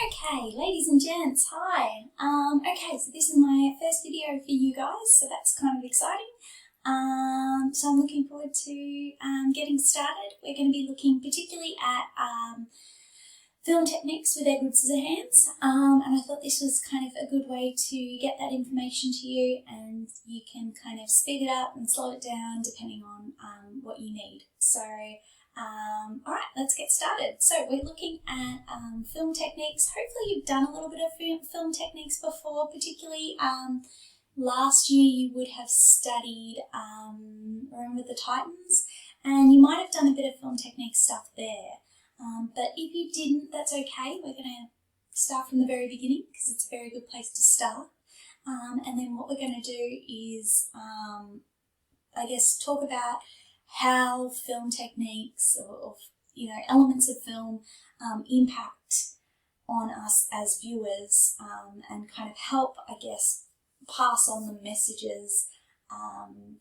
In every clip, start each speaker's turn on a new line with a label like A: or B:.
A: Okay, ladies and gents, hi. Okay, so this is my first video for you guys, so that's kind of exciting. So I'm looking forward to getting started. We're going to be looking particularly at film techniques with Edward Scissorhands, and I thought this was kind of a good way to get that information to you, and you can kind of speed it up and slow it down depending on what you need. So all right, let's get started. So we're looking at film techniques. Hopefully you've done a little bit of film techniques before, particularly last year you would have studied Remember the Titans, and you might have done a bit of film technique stuff there. But if you didn't, that's okay. We're going to start from the very beginning because it's a very good place to start. And then what we're going to do is, I guess, talk about how film techniques or elements of film impact on us as viewers, and kind of help, I guess, pass on the messages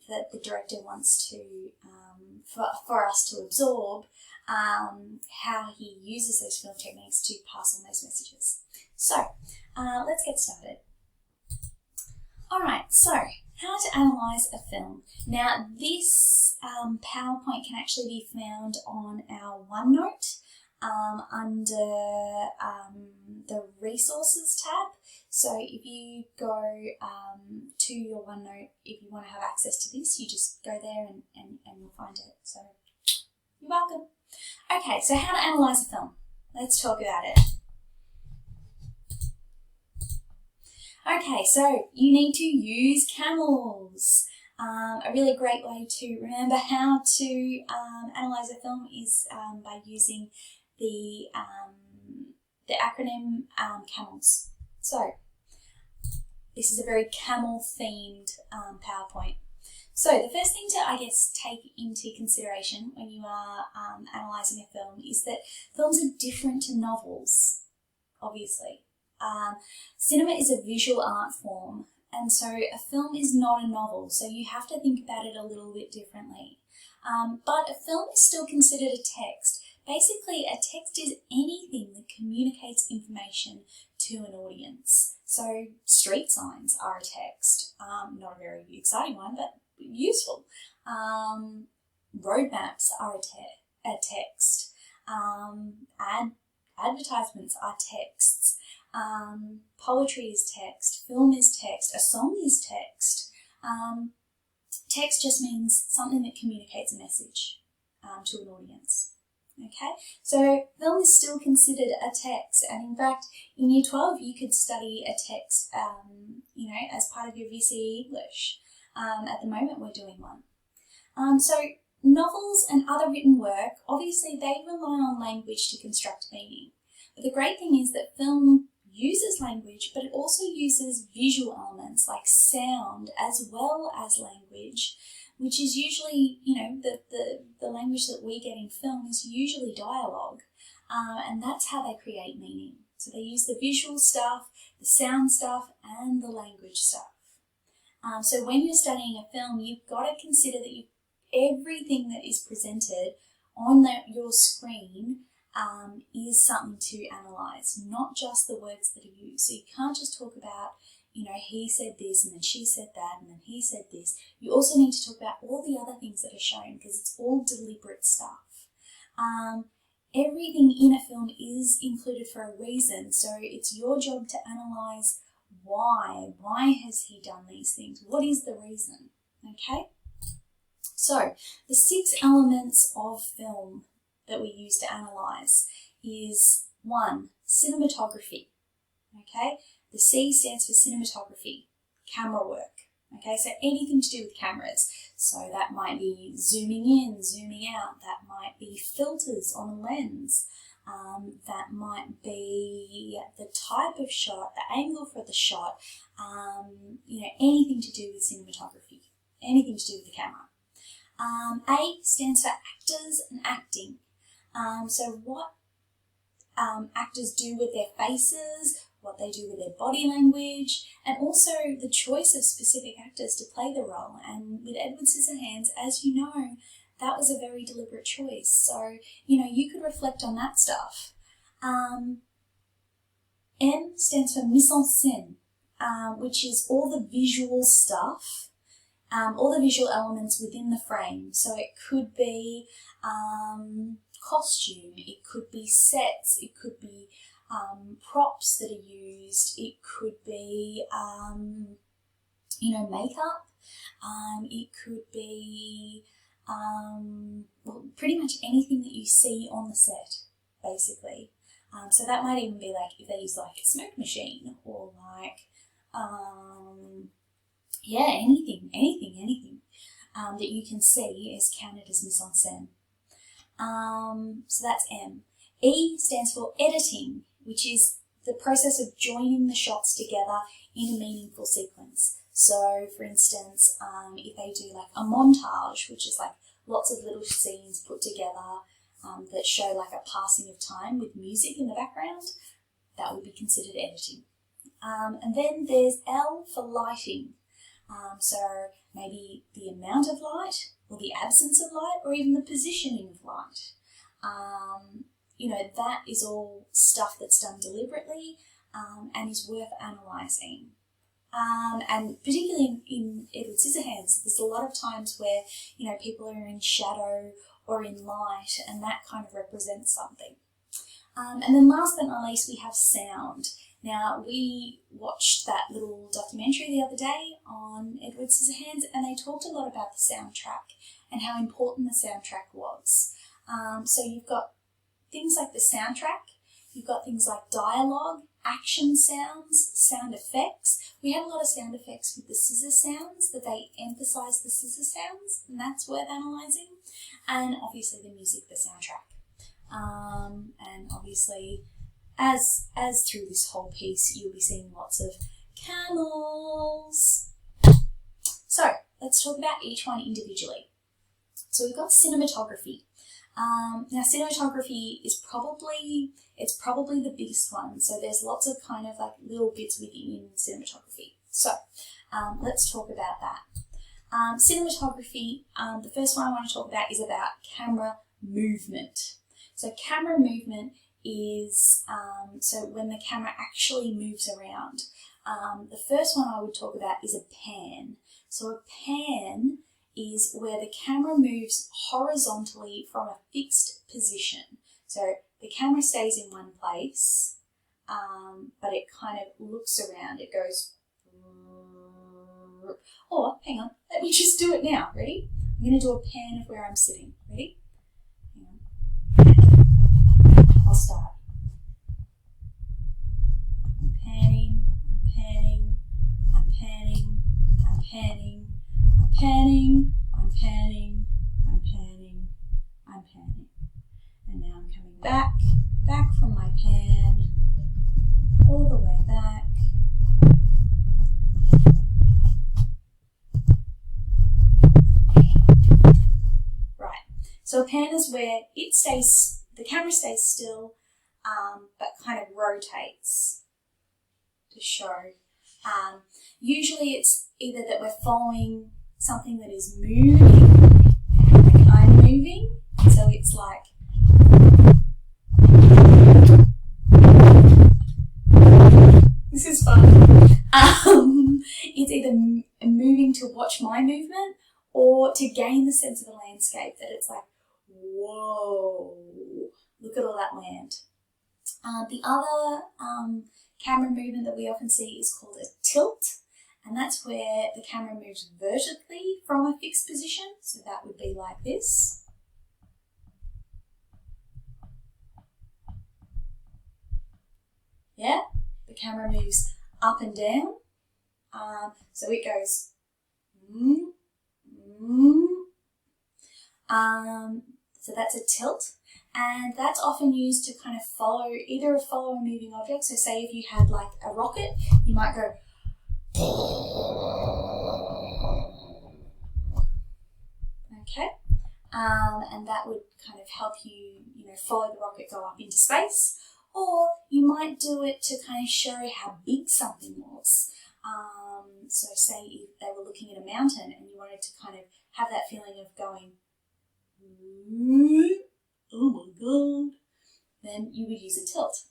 A: that the director wants to for us to absorb, how he uses those film techniques to pass on those messages. So let's get started. Alright, so how to analyse a film. Now this PowerPoint can actually be found on our OneNote under the Resources tab. So if you go to your OneNote, if you want to have access to this, you just go there and you'll find it. So you're welcome. Okay, so how to analyse a film. Let's talk about it. Okay, so you need to use camels. A really great way to remember how to analyse a film is by using the acronym CAMELS. So this is a very camel-themed PowerPoint. So the first thing to, I guess, take into consideration when you are analysing a film is that films are different to novels, obviously. Cinema is a visual art form, and so a film is not a novel, so you have to think about it a little bit differently. But a film is still considered a text. Basically, a text is anything that communicates information to an audience. So street signs are a text, not a very exciting one, but useful. Road maps are a text. Advertisements are texts. Poetry is text, film is text, a song is text. Text just means something that communicates a message to an audience. Okay, so film is still considered a text, and in fact, in Year 12 you could study a text, as part of your VCE English. At the moment we're doing one. So novels and other written work, obviously they rely on language to construct meaning. But the great thing is that film uses language, but it also uses visual elements like sound as well as language, which is usually, the language that we get in film is usually dialogue, and that's how they create meaning. So they use the visual stuff, the sound stuff, and the language stuff. So when you're studying a film, you've got to consider that everything that is presented on your screen is something to analyse, not just the words that are used. So you can't just talk about, he said this and then she said that and then he said this. You also need to talk about all the other things that are shown because it's all deliberate stuff. Everything in a film is included for a reason, so it's your job to analyse why. Why has he done these things? What is the reason? Okay? So the 6 elements of film that we use to analyse is 1, cinematography. Okay, the C stands for cinematography, camera work. Okay, so anything to do with cameras. So that might be zooming in, zooming out. That might be filters on a lens. That might be the type of shot, the angle for the shot. Anything to do with cinematography, anything to do with the camera. A stands for actors and acting. So what actors do with their faces, what they do with their body language, and also the choice of specific actors to play the role. And with Edward Scissorhands, as you know, that was a very deliberate choice. So, you could reflect on that stuff. M stands for mise en scène, which is all the visual stuff, all the visual elements within the frame. So it could be costume, it could be sets, it could be props that are used, it could be, makeup, it could be, well, pretty much anything that you see on the set, basically. So that might even be like if they use like a smoke machine or like, anything that you can see is counted as mise en scène. So that's M. E stands for editing, which is the process of joining the shots together in a meaningful sequence. So, for instance, if they do like a montage, which is like lots of little scenes put together that show like a passing of time with music in the background, that would be considered editing. And then there's L for lighting. So maybe the amount of light or the absence of light or even the positioning of light. That is all stuff that's done deliberately and is worth analysing. And particularly in Edward Scissorhands, there's a lot of times where, people are in shadow or in light, and that kind of represents something. And then last but not least, we have sound. Now, we watched that little documentary the other day on Edward Scissorhands, and they talked a lot about the soundtrack and how important the soundtrack was. So you've got things like the soundtrack, you've got things like dialogue, action sounds, sound effects. We had a lot of sound effects with the scissor sounds, that they emphasised the scissor sounds, and that's worth analysing. And obviously the music, the soundtrack. And obviously, as through this whole piece, you'll be seeing lots of camels. So let's talk about each one individually. So we've got cinematography. Now cinematography is probably the biggest one. So there's lots of kind of like little bits within cinematography. So let's talk about that. Cinematography, the first one I want to talk about is about camera movement. So camera movement is, so when the camera actually moves around. The first one I would talk about is a pan. So a pan is where the camera moves horizontally from a fixed position. So the camera stays in one place, but it kind of looks around. It goes, or hang on, let me just do it now. Ready? I'm going to do a pan of where I'm sitting. Ready? Hang on. I'll start. I'm panning, I'm panning, I'm panning, I'm panning, I'm panning, I'm panning, I'm panning, I'm panning. And now I'm coming back from my pan, all the way back. Right, so a pan is where the camera stays still, but kind of rotates to show. Usually it's either that we're following something that is moving, like I'm moving, so it's like, this is fun. It's either moving to watch my movement or to gain the sense of the landscape, that it's like, whoa, look at all that land. The other camera movement that we often see is called a tilt, and that's where the camera moves vertically from a fixed position. So that would be like this. Yeah, the camera moves up and down. So it goes so that's a tilt, and that's often used to kind of follow a moving object. So say if you had like a rocket, you might go okay, and that would kind of help you, follow the rocket go up into space. Or you might do it to kind of show how big something was. So say if they were looking at a mountain and you wanted to kind of have that feeling of going, oh my God, then you would use a tilt.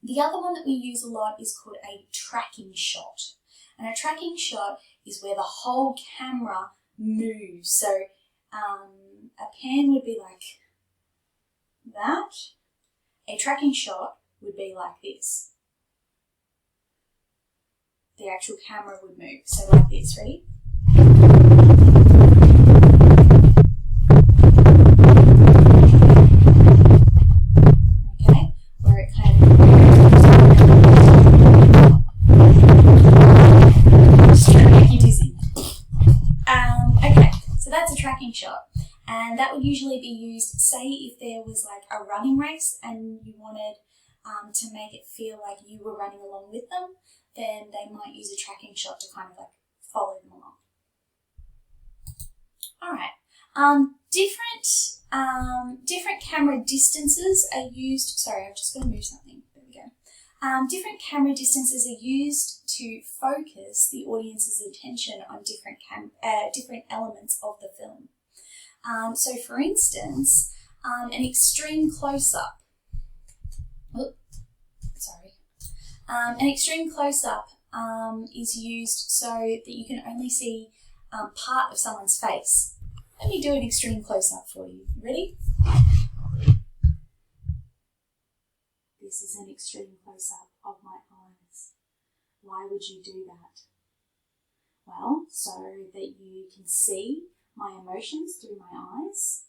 A: The other one that we use a lot is called a tracking shot. And a tracking shot is where the whole camera moves. So a pan would be like that. A tracking shot would be like this. The actual camera would move. So like this, ready? Okay, where it kind of just trying to make you dizzy. Okay, so that's a tracking shot. And that would usually be used, say if there was like a running race and you wanted to make it feel like you were running along with them, then they might use a tracking shot to kind of like follow them along. All right. Different camera distances are used. Sorry, I've just got to move something. There we go. Different camera distances are used to focus the audience's attention on different elements of the film. So, for instance, an extreme close-up. An extreme close-up is used so that you can only see part of someone's face. Let me do an extreme close-up for you. Ready? This is an extreme close-up of my eyes. Why would you do that? Well, so that you can see my emotions through my eyes,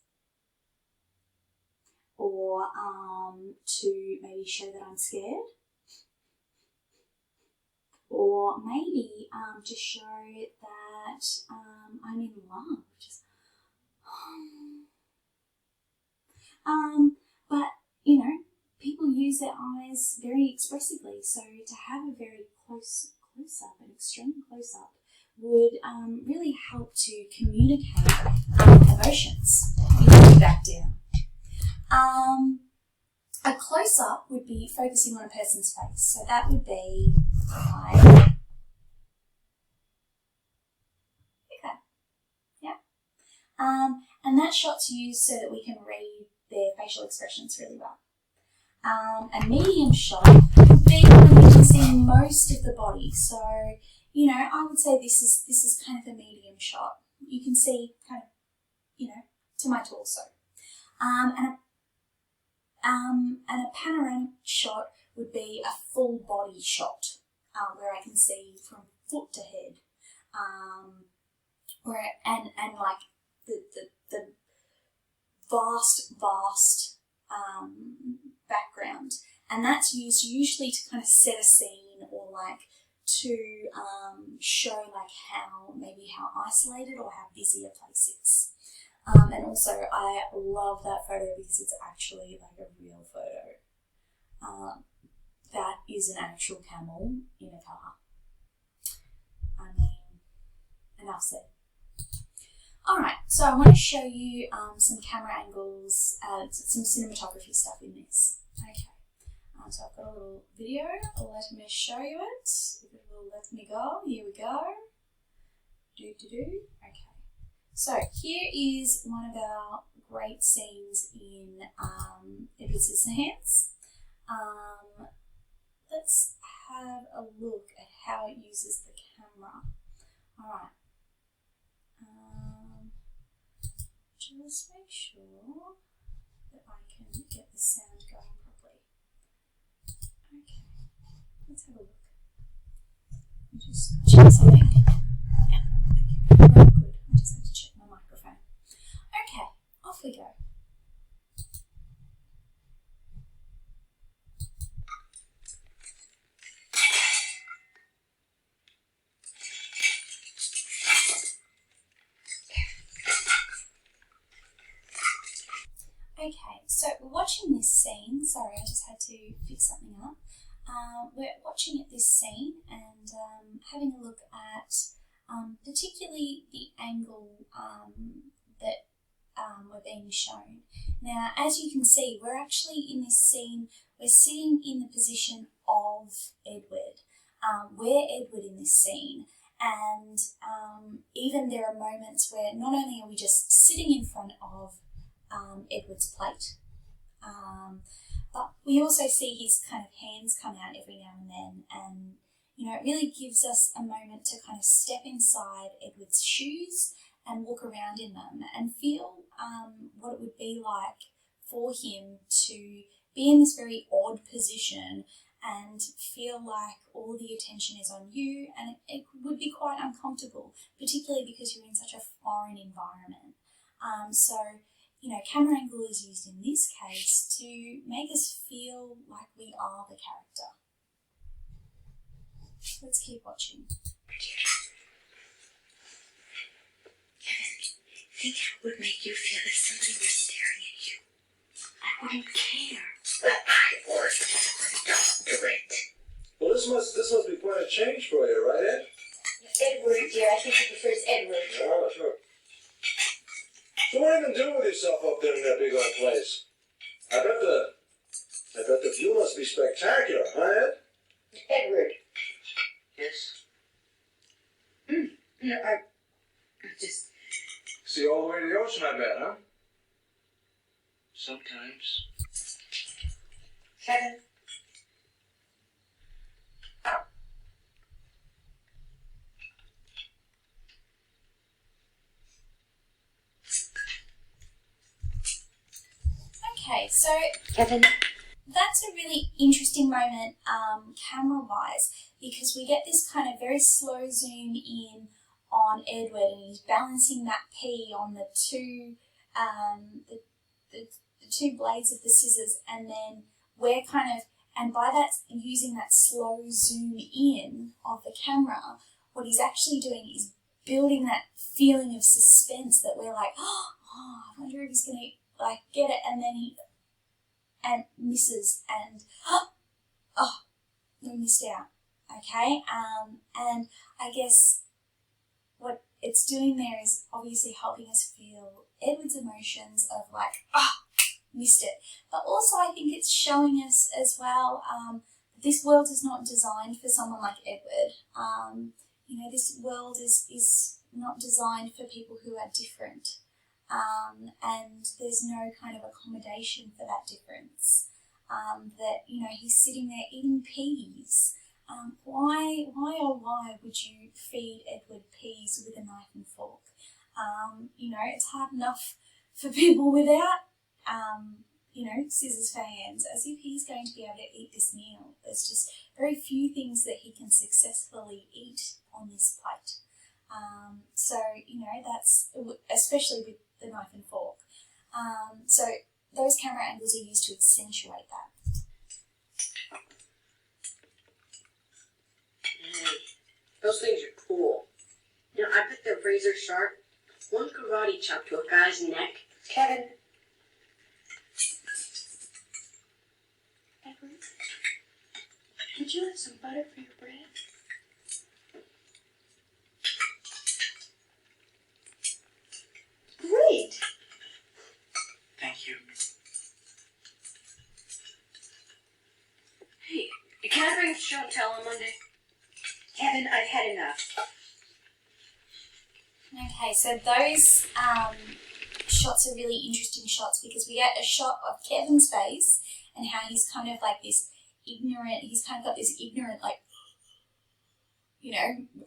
A: or to maybe show that I'm scared, or maybe to show that I'm in love. But you know, people use their eyes very expressively, so to have a very close-up, an extreme close-up, would really help to communicate emotions. You can put back down. A close-up would be focusing on a person's face. So that would be like, okay, yeah. And that shot's used so that we can read their facial expressions really well. A medium shot would be when we can see most of the body. So, you know, I would say this is kind of a medium shot. You can see kind of, you know, to my torso. And a panoramic shot would be a full body shot, where I can see from foot to head, and like the vast background, and that's used usually to kind of set a scene, or like to show like how isolated or how busy a place is. And also I love that photo because it's actually like a real photo. That is an actual camel in a car. I mean, enough said. Alright, so I want to show you some camera angles, some cinematography stuff in this. Okay. So I've got a little video. Let me show you it. If it will let me go. Here we go. Okay. So here is one of our great scenes in Edward Scissorhands. Let's have a look at how it uses the camera. Alright. Just make sure that I can get the sound going properly. Okay, let's have a look. Let me just check something. Yeah, okay, very good. I just have to check my microphone. Okay, off we go. Okay, so we're watching this scene. Sorry, I just had to fix something up. We're watching this scene and having a look at particularly the angle that we're being shown. Now, as you can see, we're actually in this scene, we're sitting in the position of Edward. We're Edward in this scene. And even there are moments where not only are we just sitting in front of Edward's plate, But we also see his kind of hands come out every now and then, and it really gives us a moment to kind of step inside Edward's shoes and walk around in them and feel what it would be like for him to be in this very odd position and feel like all the attention is on you, and it would be quite uncomfortable, particularly because you're in such a foreign environment. Camera angle is used in this case to make us feel like we are the character. Let's keep watching.
B: Kevin, think how it would make you feel if somebody was staring at you. I wouldn't care. But I would. Don't do it.
C: Well, this must be quite a change for you, right, Ed?
B: Edward, dear. I think he prefers Edward.
C: Oh, sure. So what have you been doing with yourself up there in that big old place? I bet the view must be spectacular, huh, Ed?
B: Edward.
C: Yes.
B: No, I just...
C: See all the way to the ocean, I bet, huh? Sometimes.
B: Kevin.
A: Okay, so
B: Kevin.
A: that's a really interesting moment camera-wise, because we get this kind of very slow zoom in on Edward, and he's balancing that pea on the two blades of the scissors, and then we're and by that, using that slow zoom in of the camera, what he's actually doing is building that feeling of suspense that we're like, oh, I wonder if he's going to get it, and then he misses, and we missed out. Okay, and I guess what it's doing there is obviously helping us feel Edward's emotions of missed it, but also I think it's showing us as well this world is not designed for someone like Edward. This world is not designed for people who are different. And there's no kind of accommodation for that difference. He's sitting there eating peas. Why would you feed Edward peas with a knife and fork? It's hard enough for people without, scissors for hands, as if he's going to be able to eat this meal. There's just very few things that he can successfully eat on this plate. That's, especially with the knife and fork. So those camera angles are used to accentuate that.
B: Those things are cool. I bet they're razor sharp. One karate chop to a guy's neck. Kevin. Edward, would you like some butter for your bread? Great.
C: Thank you.
B: Hey, can I bring show and tell on Monday? Kevin, I've had enough.
A: Okay, so those shots are really interesting shots, because we get a shot of Kevin's face and how he's kind of like this ignorant, he's kind of got this ignorant,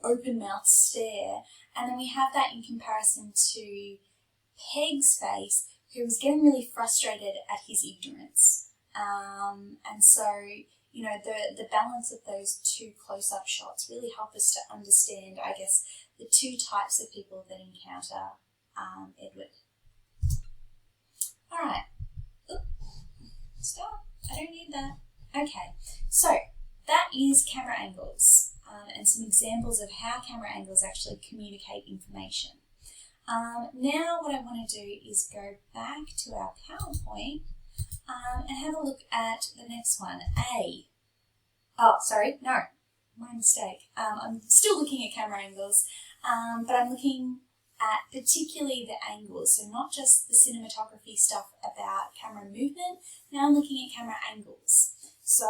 A: open mouth stare. And then we have that in comparison to Peg's face, who was getting really frustrated at his ignorance. And so, the balance of those two close-up shots really help us to understand, I guess, the two types of people that encounter Edward. All right. Stop. I don't need that. Okay. So that is camera angles and some examples of how camera angles actually communicate information. Now what I want to do is go back to our PowerPoint and have a look at the next one, A. Oh, sorry, no, my mistake. I'm still looking at camera angles, but I'm looking at particularly the angles, so not just the cinematography stuff about camera movement. Now I'm looking at camera angles. So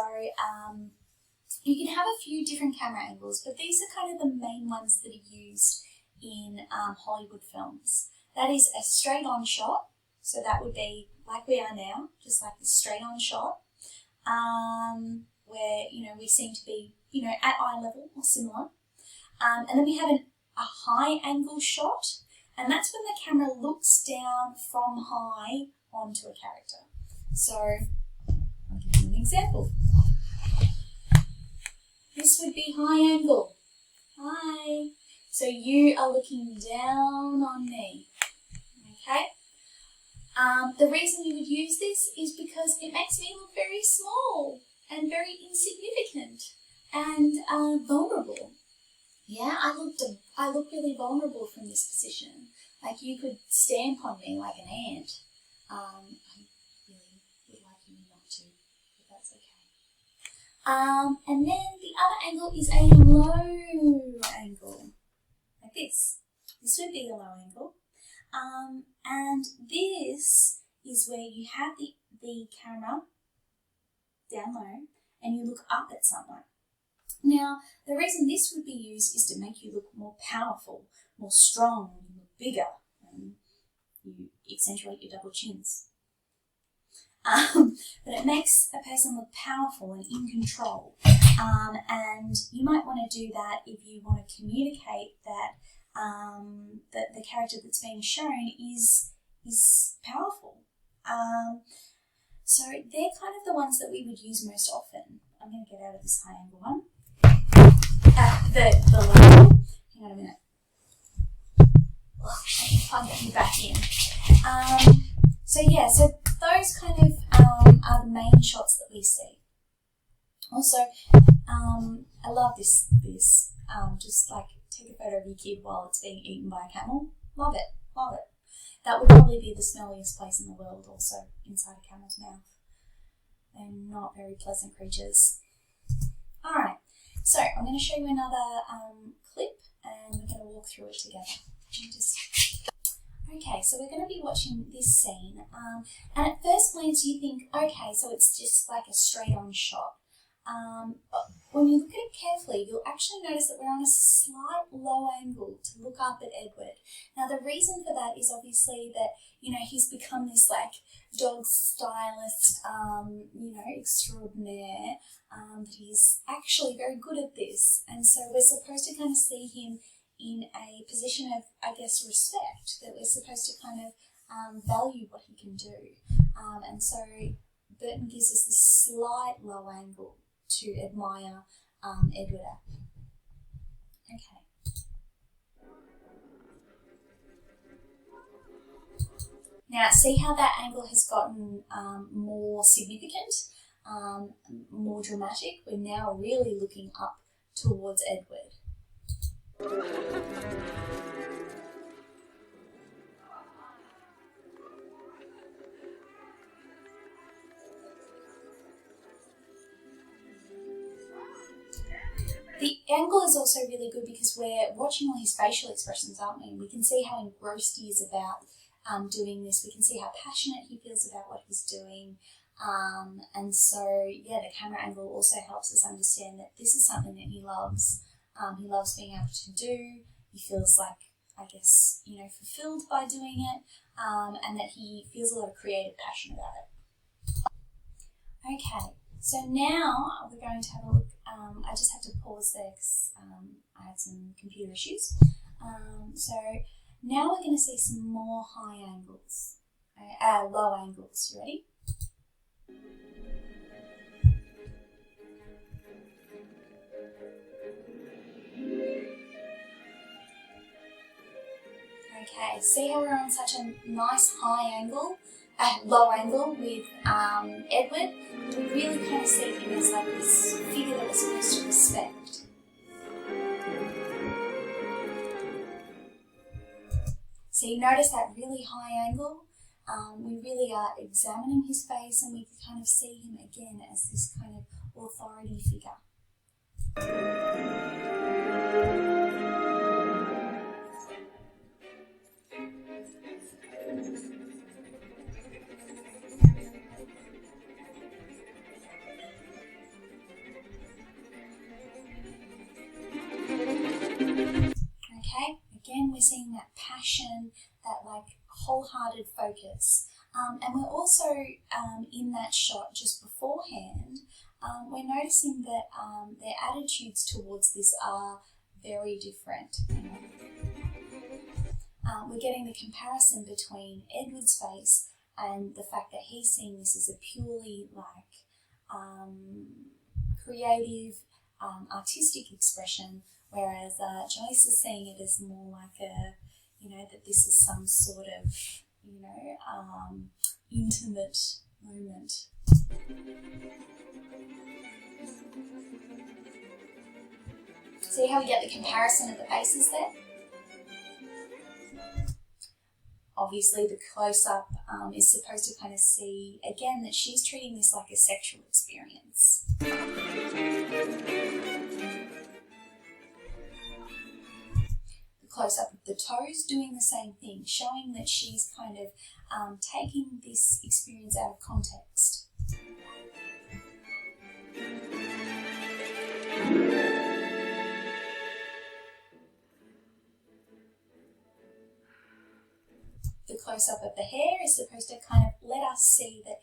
A: you can have a few different camera angles, but these are kind of the main ones that are used in Hollywood films. That is a straight-on shot, So that would be like we are now, just like this straight on shot, where, we seem to be, at eye level or similar. And then we have a high angle shot, and that's when the camera looks down from high onto a character. So I'll give you an example. This would be high angle. Hi. So you are looking down on me. Okay? The reason you would use this is because it makes me look very small and very insignificant and vulnerable. Yeah, I look really vulnerable from this position. Like you could stamp on me like an ant. I really would like you not to, but that's okay. And then the other angle is a low angle, like this. This would be a low angle. And this is where you have the camera down low and you look up at someone. Now, the reason this would be used is to make you look more powerful, more strong, you look bigger, and you accentuate your double chins. But it makes a person look powerful and in control. And you might want to do that if you want to communicate that that the character that's being shown is powerful. So they're kind of the ones that we would use most often. I'm going to get out of this high angle one. The low angle. Hang on a minute. Plug you back in. So those kind of are the main shots that we see. Also, I love this. Just like take a photo of your kid while it's being eaten by a camel. Love it. That would probably be the smelliest place in the world, also inside a camel's mouth. They're not very pleasant creatures. All right. So I'm going to show you another clip, and we're going to walk through it together. Okay, so we're going to be watching this scene, and at first glance you think, okay, so it's just like a straight-on shot. But when you look at it carefully, you'll actually notice that we're on a slight low angle to look up at Edward. Now, the reason for that is obviously that, he's become this like dog stylist, extraordinaire, that he's actually very good at this. And so we're supposed to kind of see him in a position of, I guess, respect, that we're supposed to kind of value what he can do. And so Burton gives us this slight low angle to admire Edward at. Okay. Now, see how that angle has gotten more significant, more dramatic? We're now really looking up towards Edward. The angle is also really good because we're watching all his facial expressions, aren't we? We can see how engrossed he is about doing this. We can see how passionate he feels about what he's doing. And so, the camera angle also helps us understand that this is something that he loves. He loves being able to do. He feels like, I guess, fulfilled by doing it, and that he feels a lot of creative passion about it. Okay, so now we're going to have a look. I just have to pause there because I had some computer issues. So now we're going to see some more high angles, low angles. You ready? Okay, see how we're on such a nice low angle with Edward? We really kind of see him as like this figure that we're supposed to respect. So you notice that really high angle? We really are examining his face, and we can kind of see him again as this kind of authority figure. Okay, again we're seeing that passion, that like wholehearted focus. And we're also in that shot just beforehand, we're noticing that their attitudes towards this are very different. We're getting the comparison between Edward's face and the fact that he's seeing this as a purely creative, artistic expression, whereas Joyce is seeing it as more like that this is some sort of, intimate moment. See how we get the comparison of the faces there? Obviously, the close-up is supposed to kind of see, again, that she's treating this like a sexual experience. The close-up of the toes doing the same thing, showing that she's kind of taking this experience out of context. The close-up of the hair is supposed to kind of let us see that,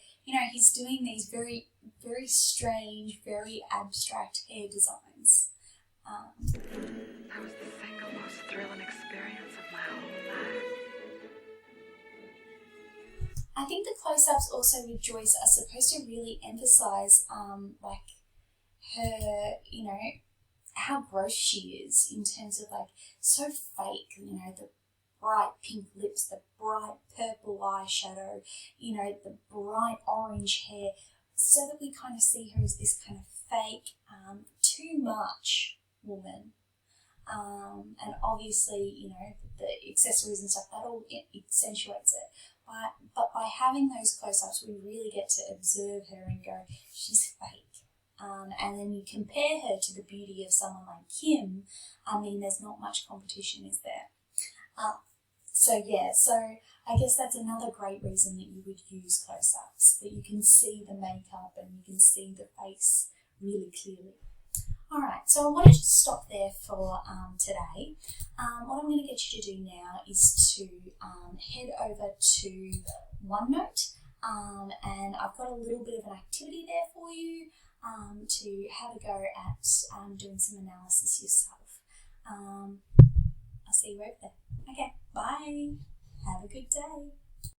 A: he's doing these very, very strange, very abstract hair designs.
D: That was the single most thrilling experience of my whole life.
A: I think the close-ups also with Joyce are supposed to really emphasize her, how gross she is in terms of so fake, the bright pink lips, the bright purple eyeshadow, the bright orange hair, so that we kind of see her as this kind of fake, too much woman. And obviously, the accessories and stuff, that all accentuates it. But by having those close-ups, we really get to observe her and go, she's fake. And then you compare her to the beauty of someone like Kim. There's not much competition, is there? So I guess that's another great reason that you would use close-ups, that you can see the makeup and you can see the face really clearly. All right, so I wanted to stop there for today. What I'm going to get you to do now is to head over to OneNote, and I've got a little bit of an activity there for you to have a go at doing some analysis yourself. I'll see you over there. Okay, bye. Have a good day.